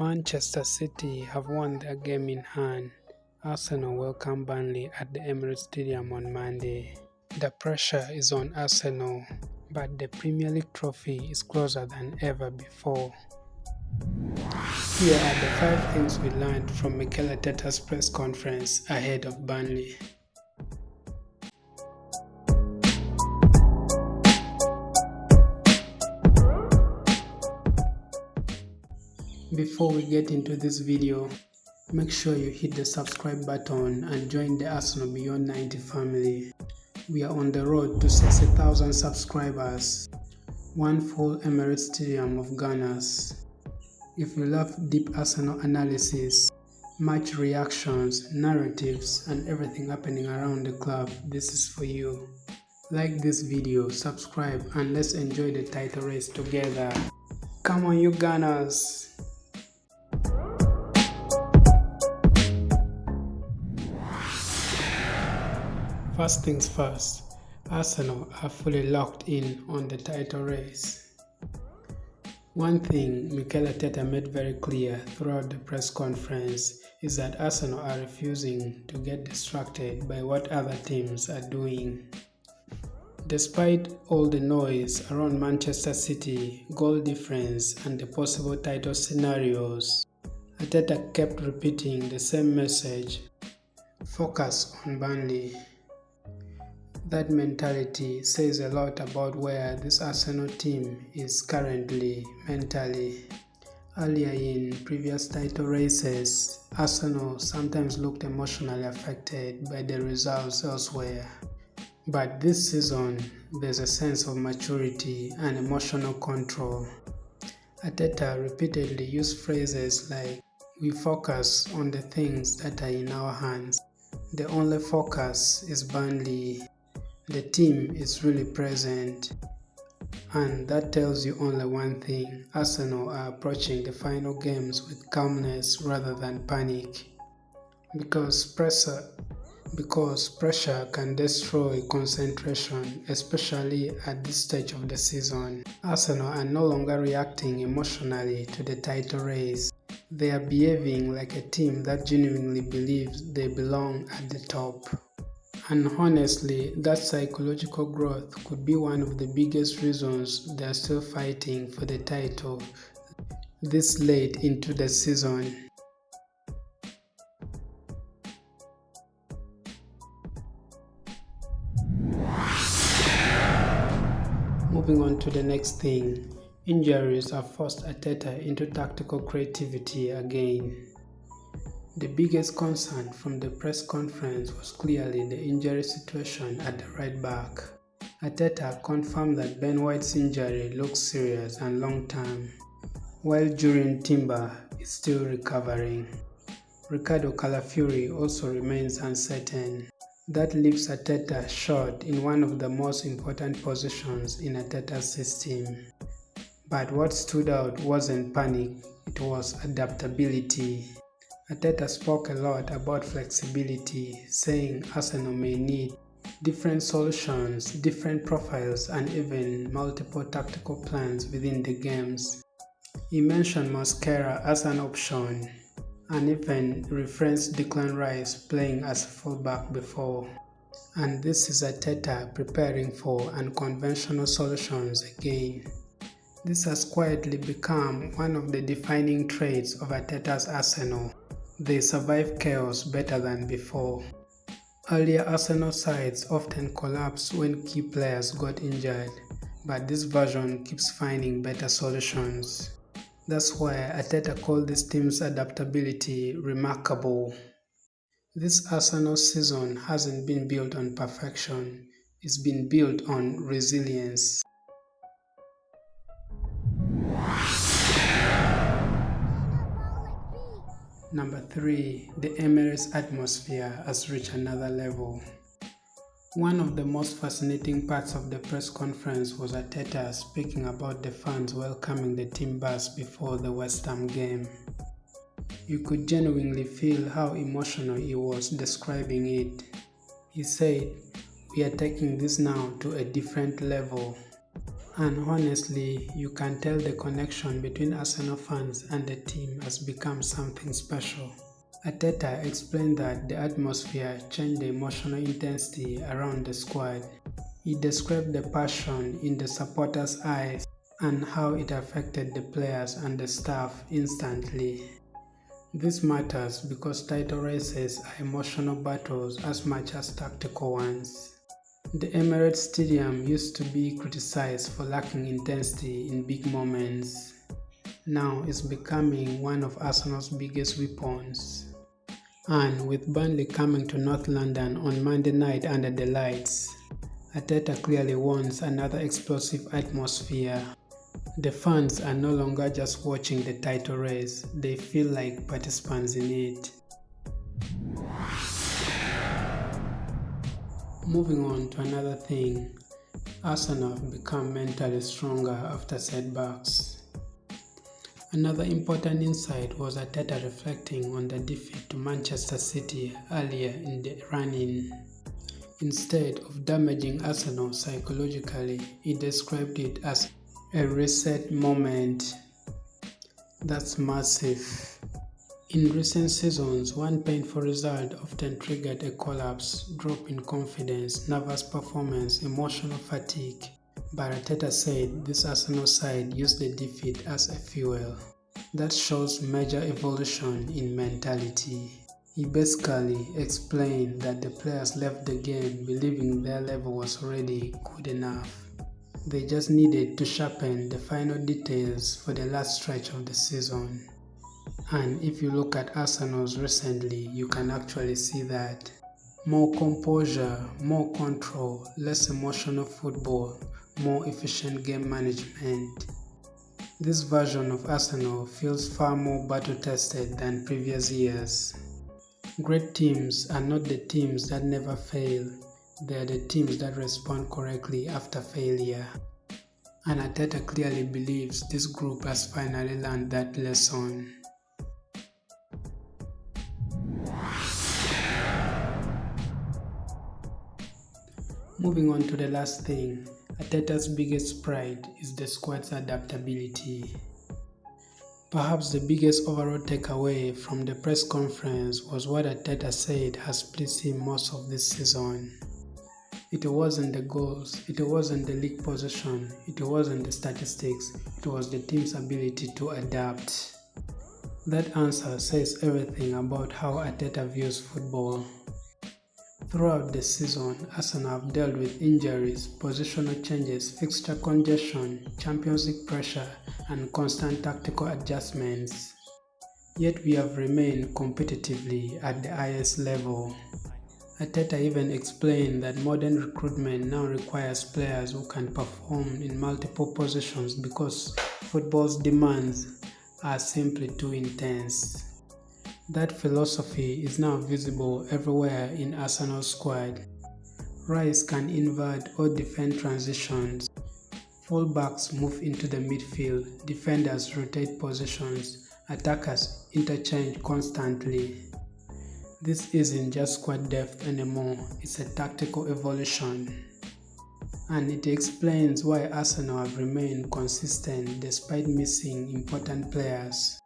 Manchester City have won their game in hand. Arsenal welcome Burnley at the Emirates Stadium on Monday. The pressure is on Arsenal, but the Premier League trophy is closer than ever before. Here are the 5 things we learned from Mikel Arteta's press conference ahead of Burnley. Before we get into this video, make sure you hit the subscribe button and join the Arsenal Beyond 90 family. We are on the road to 60,000 subscribers, one full Emirates Stadium of Gunners. If you love deep Arsenal analysis, match reactions, narratives, and everything happening around the club, this is for you. Like this video, subscribe, and let's enjoy the title race together. Come on, you Gunners! First things first, Arsenal are fully locked in on the title race. One thing Mikel Arteta made very clear throughout the press conference is that Arsenal are refusing to get distracted by what other teams are doing. Despite all the noise around Manchester City, goal difference, and the possible title scenarios, Arteta kept repeating the same message: focus on Burnley. That mentality says a lot about where this Arsenal team is currently mentally. Earlier in previous title races, Arsenal sometimes looked emotionally affected by the results elsewhere. But this season, there's a sense of maturity and emotional control. Arteta repeatedly used phrases like, "We focus on the things that are in our hands. The only focus is Burnley. The team is really present." And that tells you only one thing: Arsenal are approaching the final games with calmness rather than panic. Because pressure can destroy concentration, especially at this stage of the season. Arsenal are no longer reacting emotionally to the title race. They are behaving like a team that genuinely believes they belong at the top. And honestly, that psychological growth could be one of the biggest reasons they are still fighting for the title this late into the season. Moving on to the next thing, injuries have forced Arteta into tactical creativity again. The biggest concern from the press conference was clearly the injury situation at the right back. Arteta confirmed that Ben White's injury looks serious and long-term, while Jurriën Timber is still recovering. Ricardo Calafiori also remains uncertain. That leaves Arteta short in one of the most important positions in Arteta's system. But what stood out wasn't panic, it was adaptability. Arteta spoke a lot about flexibility, saying Arsenal may need different solutions, different profiles, and even multiple tactical plans within the games. He mentioned Mosquera as an option, and even referenced Declan Rice playing as a fullback before. And this is Arteta preparing for unconventional solutions again. This has quietly become one of the defining traits of Arteta's Arsenal. They survive chaos better than before. Earlier Arsenal sides often collapsed when key players got injured, but this version keeps finding better solutions. That's why Arteta called this team's adaptability remarkable. This Arsenal season hasn't been built on perfection, it's been built on resilience. Number 3, the Emirates atmosphere has reached another level. One of the most fascinating parts of the press conference was Arteta speaking about the fans welcoming the team bus before the West Ham game. You could genuinely feel how emotional he was describing it. He said, "We are taking this now to a different level." And honestly, you can tell the connection between Arsenal fans and the team has become something special. Arteta explained that the atmosphere changed the emotional intensity around the squad. He described the passion in the supporters' eyes and how it affected the players and the staff instantly. This matters because title races are emotional battles as much as tactical ones. The Emirates Stadium used to be criticized for lacking intensity in big moments. Now it's becoming one of Arsenal's biggest weapons. And with Burnley coming to North London on Monday night under the lights, Arteta clearly wants another explosive atmosphere. The fans are no longer just watching the title race, they feel like participants in it. Moving on to another thing, Arsenal have become mentally stronger after setbacks. Another important insight was Arteta reflecting on the defeat to Manchester City earlier in the run-in. Instead of damaging Arsenal psychologically, he described it as a reset moment. That's massive. In recent seasons, one painful result often triggered a collapse, drop in confidence, nervous performance, emotional fatigue. But Arteta said this Arsenal side used the defeat as a fuel. That shows major evolution in mentality. He basically explained that the players left the game believing their level was already good enough. They just needed to sharpen the final details for the last stretch of the season. And if you look at Arsenal's recently, you can actually see that. More composure, more control, less emotional football, more efficient game management. This version of Arsenal feels far more battle-tested than previous years. Great teams are not the teams that never fail, they are the teams that respond correctly after failure. And Arteta clearly believes this group has finally learned that lesson. Moving on to the last thing, Arteta's biggest pride is the squad's adaptability. Perhaps the biggest overall takeaway from the press conference was what Arteta said has pleased him most of this season. It wasn't the goals, it wasn't the league position, it wasn't the statistics, it was the team's ability to adapt. That answer says everything about how Arteta views football. Throughout the season, Arsenal have dealt with injuries, positional changes, fixture congestion, Champions League pressure, and constant tactical adjustments. Yet we have remained competitively at the highest level. Arteta even explained that modern recruitment now requires players who can perform in multiple positions because football's demands are simply too intense. That philosophy is now visible everywhere in Arsenal's squad. Rice can invert or defend transitions. Fullbacks move into the midfield, defenders rotate positions, attackers interchange constantly. This isn't just squad depth anymore, it's a tactical evolution. And it explains why Arsenal have remained consistent despite missing important players.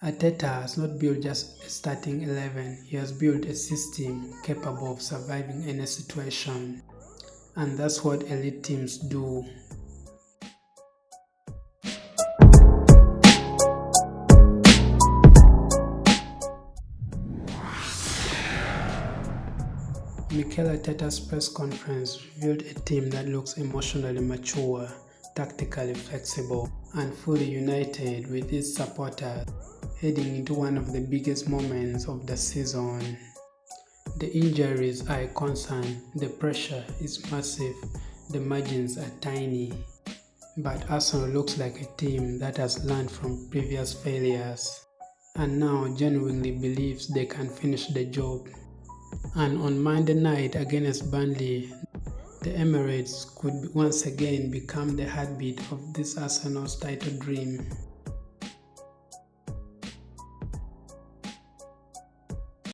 Arteta has not built just a starting 11, he has built a system capable of surviving any situation. And that's what elite teams do. Mikel Arteta's press conference revealed a team that looks emotionally mature, tactically flexible, and fully united with its supporters, heading into one of the biggest moments of the season. The injuries are a concern, the pressure is massive, the margins are tiny. But Arsenal looks like a team that has learned from previous failures and now genuinely believes they can finish the job. And on Monday night against Burnley, the Emirates could once again become the heartbeat of this Arsenal's title dream.